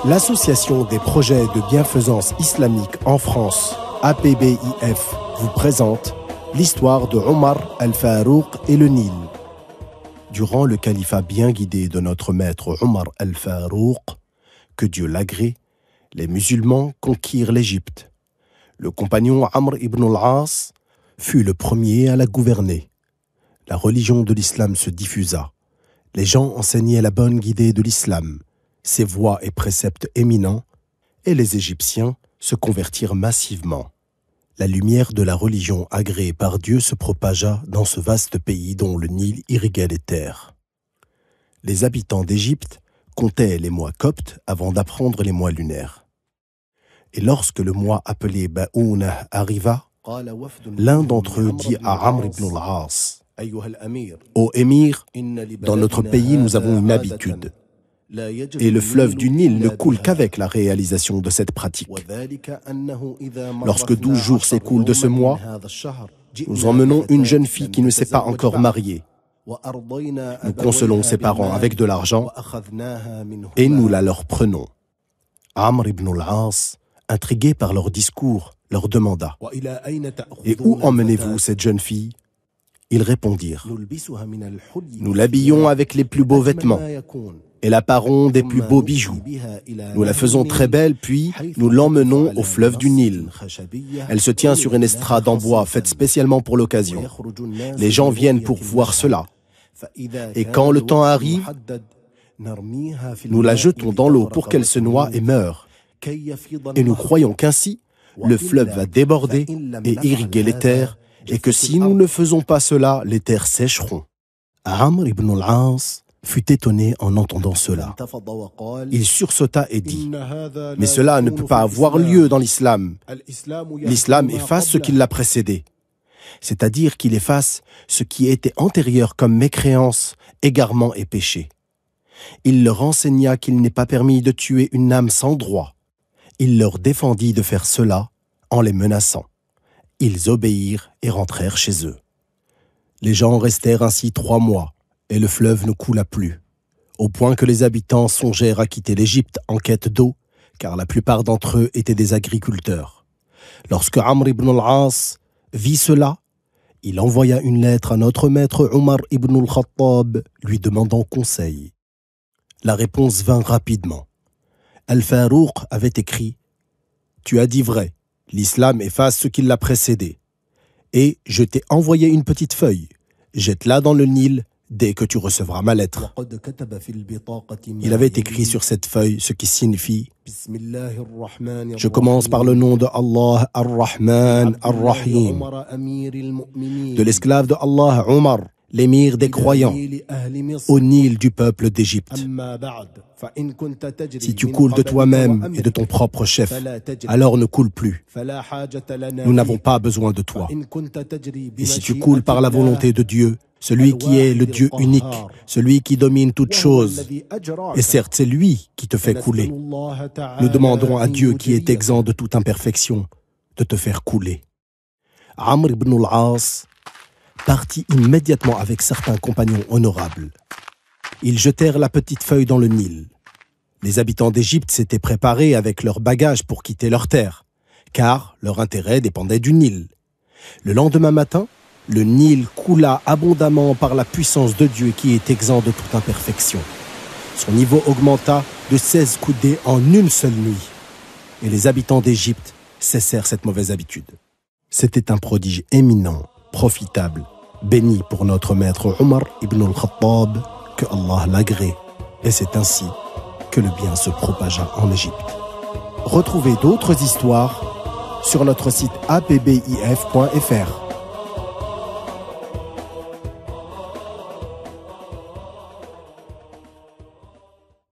L'Association des projets de bienfaisance islamique en France, APBIF, vous présente l'histoire de Omar al-Farouq et le Nil. Durant le califat bien guidé de notre maître Omar al-Farouq, que Dieu l'agrée, les musulmans conquirent l'Égypte. Le compagnon Amr ibn al-As fut le premier à la gouverner. La religion de l'islam se diffusa. Les gens enseignaient la bonne guidée de l'islam, ses voies et préceptes éminents, et les Égyptiens se convertirent massivement. La lumière de la religion agréée par Dieu se propagea dans ce vaste pays dont le Nil irriguait les terres. Les habitants d'Égypte comptaient les mois coptes avant d'apprendre les mois lunaires. Et lorsque le mois appelé Ba'ouna arriva, l'un d'entre eux dit à Amr ibn al-As: « Ô émir, dans notre pays nous avons une habitude, et le fleuve du Nil ne coule qu'avec la réalisation de cette pratique. Lorsque 12 jours s'écoulent de ce mois, nous emmenons une jeune fille qui ne s'est pas encore mariée. Nous consolons ses parents avec de l'argent et nous la leur prenons. » Amr ibn al-As, intrigué par leur discours, leur demanda: « Et où emmenez-vous cette jeune fille ?» Ils répondirent: « Nous l'habillons avec les plus beaux vêtements et la parons des plus beaux bijoux. Nous la faisons très belle, puis nous l'emmenons au fleuve du Nil. Elle se tient sur une estrade en bois faite spécialement pour l'occasion. Les gens viennent pour voir cela. Et quand le temps arrive, nous la jetons dans l'eau pour qu'elle se noie et meure. Et nous croyons qu'ainsi, le fleuve va déborder et irriguer les terres, et que si nous ne faisons pas cela, les terres sécheront. » Amr ibn al-As fut étonné en entendant cela. Il sursauta et dit: « Mais cela ne peut pas avoir lieu dans l'islam. L'islam efface ce qui l'a précédé. C'est-à-dire qu'il efface ce qui était antérieur comme mécréance, égarement et péché. Il leur enseigna qu'il n'est pas permis de tuer une âme sans droit. Il leur défendit de faire cela en les menaçant. Ils obéirent et rentrèrent chez eux. Les gens restèrent ainsi 3 mois, et le fleuve ne coula plus, au point que les habitants songèrent à quitter l'Égypte en quête d'eau, car la plupart d'entre eux étaient des agriculteurs. Lorsque Amr ibn al-As vit cela, il envoya une lettre à notre maître Omar ibn al-Khattab, lui demandant conseil. La réponse vint rapidement. Al-Farouq avait écrit: « Tu as dit vrai, l'islam efface ce qui l'a précédé. Et je t'ai envoyé une petite feuille. Jette-la dans le Nil dès que tu recevras ma lettre. » Il avait écrit sur cette feuille ce qui signifie: « Je commence par le nom de Allah Ar-Rahman Ar-Rahim, de l'esclave de Allah Omar, l'émir des croyants, au Nil du peuple d'Égypte. Si tu coules de toi-même et de ton propre chef, alors ne coule plus. Nous n'avons pas besoin de toi. Et si tu coules par la volonté de Dieu, celui qui est le Dieu unique, celui qui domine toutes choses, et certes c'est lui qui te fait couler, nous demanderons à Dieu qui est exempt de toute imperfection de te faire couler. » Amr ibn al-As partit immédiatement avec certains compagnons honorables. Ils jetèrent la petite feuille dans le Nil. Les habitants d'Égypte s'étaient préparés avec leurs bagages pour quitter leur terre, car leur intérêt dépendait du Nil. Le lendemain matin, le Nil coula abondamment par la puissance de Dieu qui est exempt de toute imperfection. Son niveau augmenta de 16 coudées en une seule nuit, et les habitants d'Égypte cessèrent cette mauvaise habitude. C'était un prodige éminent, profitable, béni pour notre maître Omar ibn al-Khattab, que Allah l'agrée, et c'est ainsi que le bien se propagea en Égypte. Retrouvez d'autres histoires sur notre site apbif.fr.